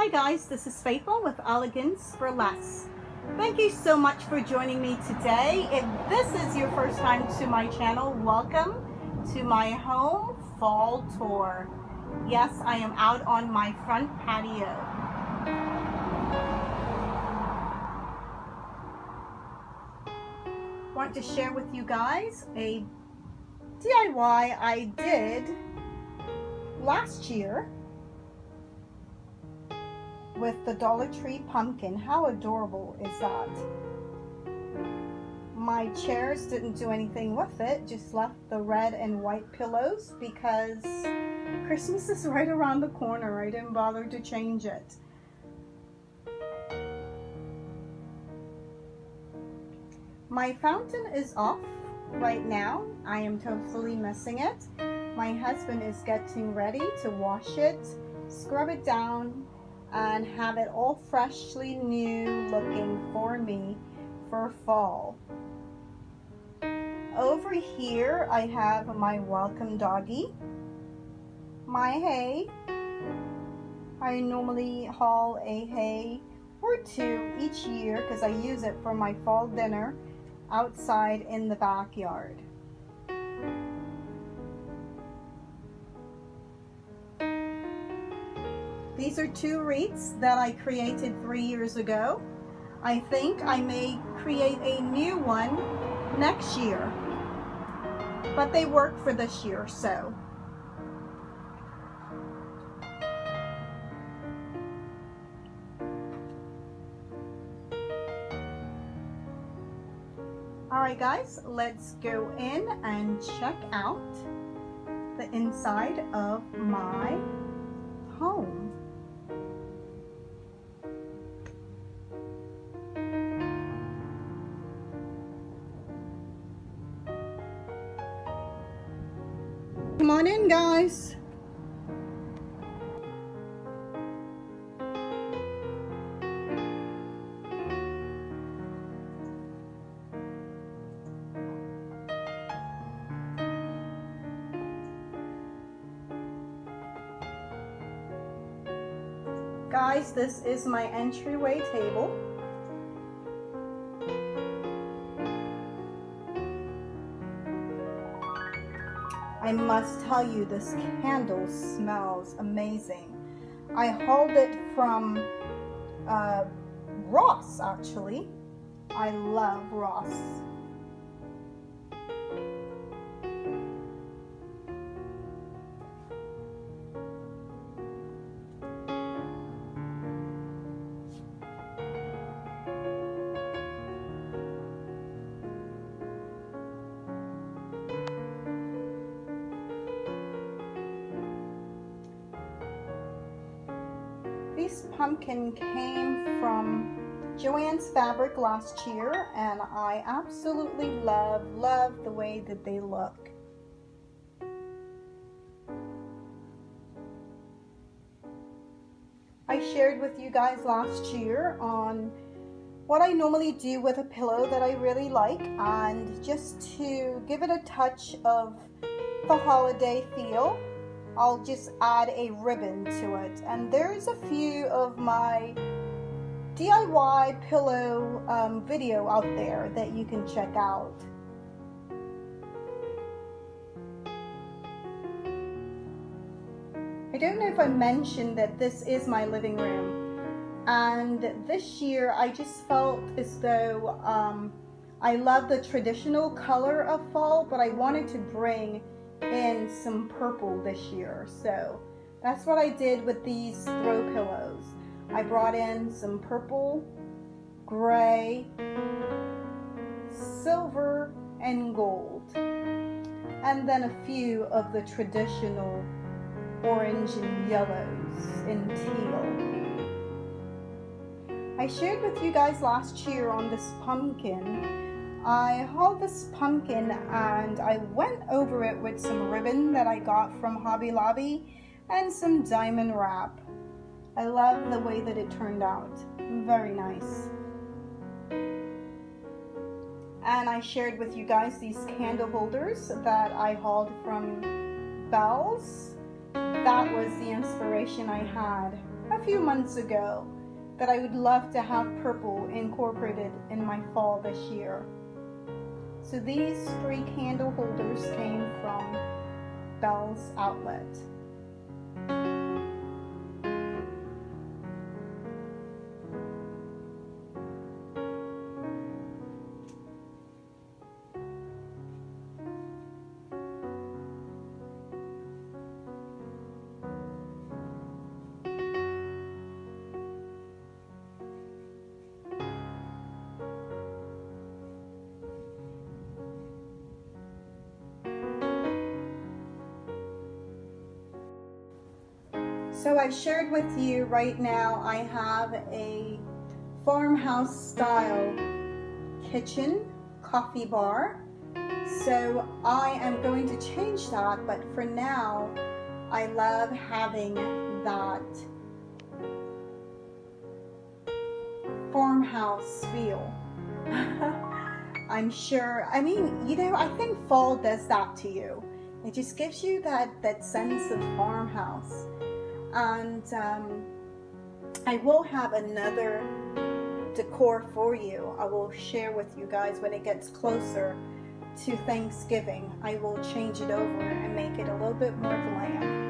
Hi guys, this is Faithlyn with Elegance for Less. Thank you so much for joining me today. If this is your first time to my channel, welcome to my home fall tour. Yes, I am out on my front patio. Want to share with you guys a DIY I did last year with the Dollar Tree pumpkin. How adorable is that? My chairs didn't do anything with it, just left the red and white pillows because Christmas is right around the corner. I didn't bother to change it. My fountain is off right now. I am totally missing it. My husband is getting ready to wash it, scrub it down, and have it all freshly new looking for me for fall. Over here I have my welcome doggy, my hay. I normally haul a hay or two each year because I use it for my fall dinner outside in the backyard. These are two wreaths that I created 3 years ago. I think I may create a new one next year, but they work for this year, so. Alright guys, let's go in and check out the inside of my home. Come on in, guys. Guys, this is my entryway table. I must tell you, this candle smells amazing. I hauled it from Ross, actually. I love Ross. This pumpkin came from Joann's Fabric last year, and I absolutely love the way that they look. I shared with you guys last year on what I normally do with a pillow that I really like, and just to give it a touch of the holiday feel, I'll just add a ribbon to it. And there's a few of my DIY pillow video out there that you can check out. I don't know if I mentioned that this is my living room, and this year I just felt as though I love the traditional color of fall, but I wanted to bring in some purple this year. So that's what I did with these throw pillows. I brought in some purple, gray, silver, and gold, and then a few of the traditional orange and yellows and teal. I shared with you guys last year on this pumpkin. I hauled this pumpkin and I went over it with some ribbon that I got from Hobby Lobby and some diamond wrap. I love the way that it turned out. Very nice. And I shared with you guys these candle holders that I hauled from Bell's. That was the inspiration I had a few months ago that I would love to have purple incorporated in my fall this year. So these 3 candle holders came from Bell's Outlet. So I shared with you right now I have a farmhouse style kitchen coffee bar. So I am going to change that, but for now I love having that farmhouse feel. I'm sure, I mean, you know, I think fall does that to you. It just gives you that sense of farmhouse. And I will have another decor for you. I will share with you guys when it gets closer to Thanksgiving. I will change it over and make it a little bit more glam.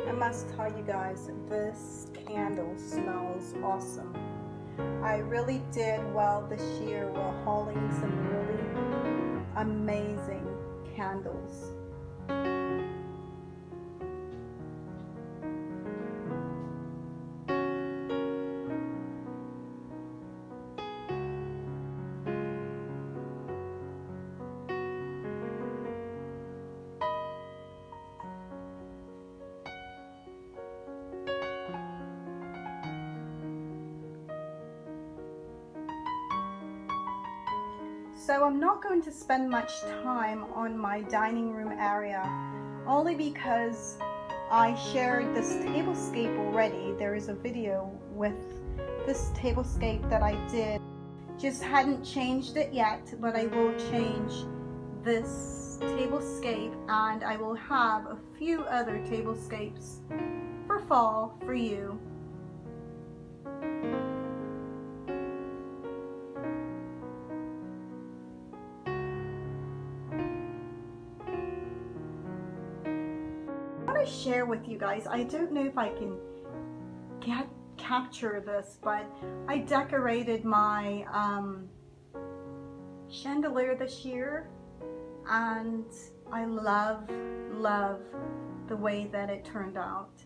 I must tell you guys, this candle smells awesome. I really did well this year while hauling some really amazing candles. So I'm not going to spend much time on my dining room area, only because I shared this tablescape already. There is a video with this tablescape that I did. Just hadn't changed it yet, but I will change this tablescape, and I will have a few other tablescapes for fall for you. I share with you guys, I don't know if I can capture this, but I decorated my chandelier this year, and I love the way that it turned out.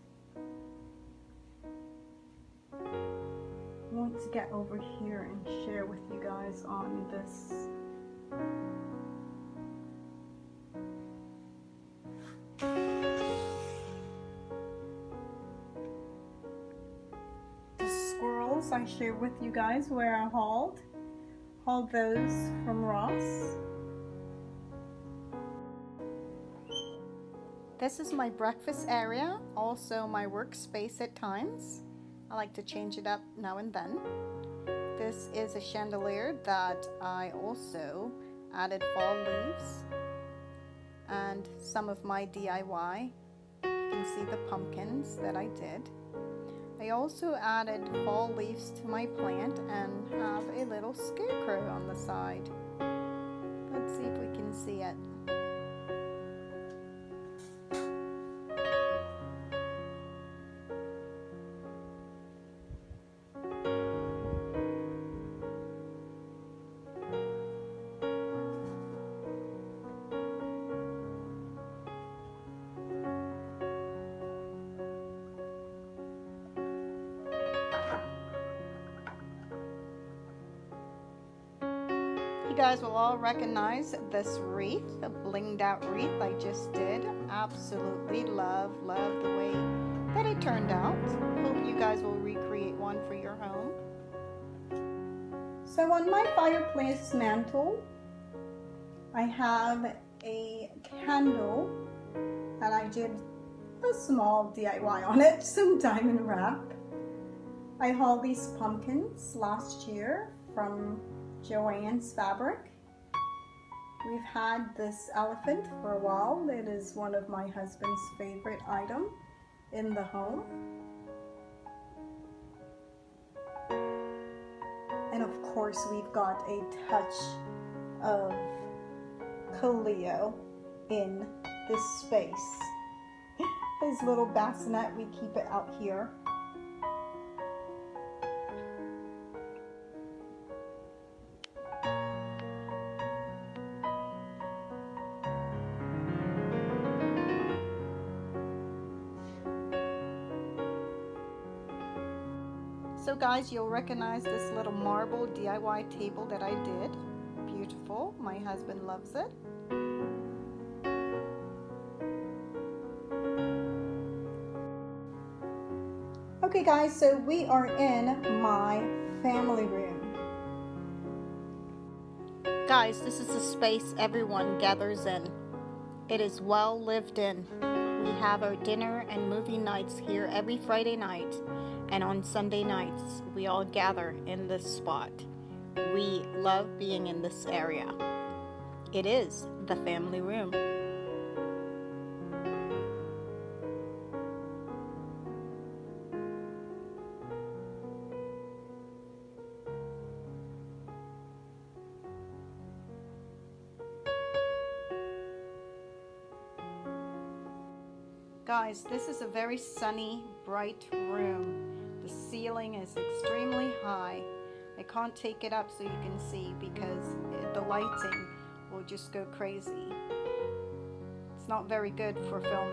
I want to get over here and share with you guys on this. I shared with you guys where I hauled those from Ross. This is my breakfast area, also my workspace at times. I like to change it up now and then. This is a chandelier that I also added fall leaves and some of my DIY. You can see the pumpkins that I did. I also added fall leaves to my plant and have a little scarecrow on the side. Let's see if we can see it. You guys will all recognize this wreath, the blinged out wreath I just did. Absolutely love the way that it turned out. Hope you guys will recreate one for your home. So on my fireplace mantle, I have a candle and I did a small DIY on it, some diamond wrap. I hauled these pumpkins last year from Joann's Fabric. We've had this elephant for a while. It is one of my husband's favorite items in the home. And of course we've got a touch of Cleo in this space. His little bassinet, we keep it out here. So guys, you'll recognize this little marble DIY table that I did. Beautiful. My husband loves it. Okay guys, so we are in my family room. Guys, this is the space everyone gathers in. It is well lived in. We have our dinner and movie nights here every Friday night. And on Sunday nights, we all gather in this spot. We love being in this area. It is the family room. Guys, this is a very sunny, bright room. The ceiling is extremely high. I can't take it up so you can see because the lighting will just go crazy. It's not very good for filming.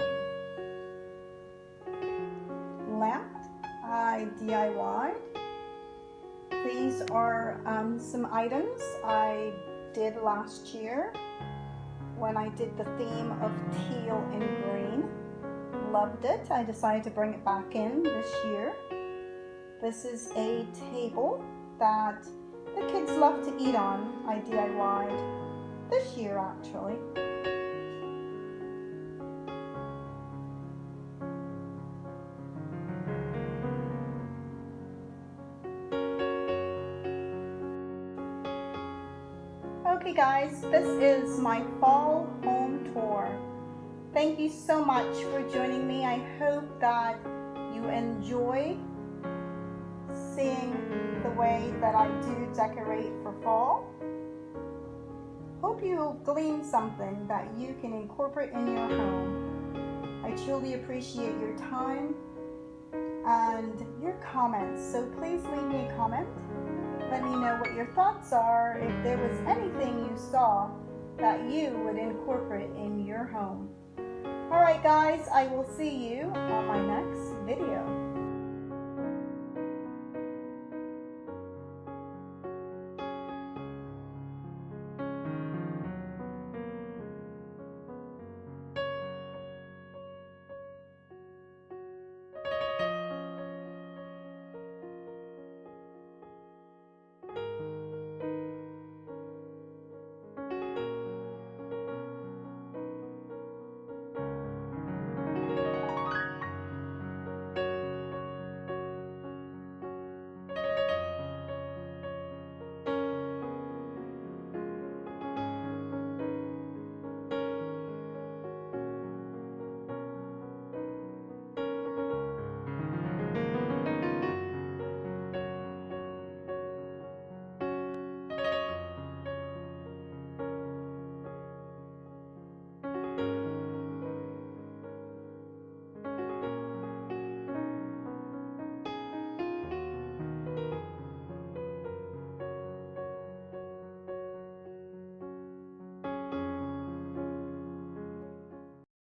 Lamp I DIY'd. These are some items I did last year when I did the theme of teal and green. Loved it. I decided to bring it back in this year. This is a table that the kids love to eat on. I DIY'd this year actually. Okay guys, this is my fall home tour. Thank you so much for joining me. I hope that you enjoy seeing the way that I do decorate for fall. Hope you glean something that you can incorporate in your home. I truly appreciate your time and your comments. So please leave me a comment. Let me know what your thoughts are, if there was anything you saw that you would incorporate in your home. Alright guys, I will see you on my next video.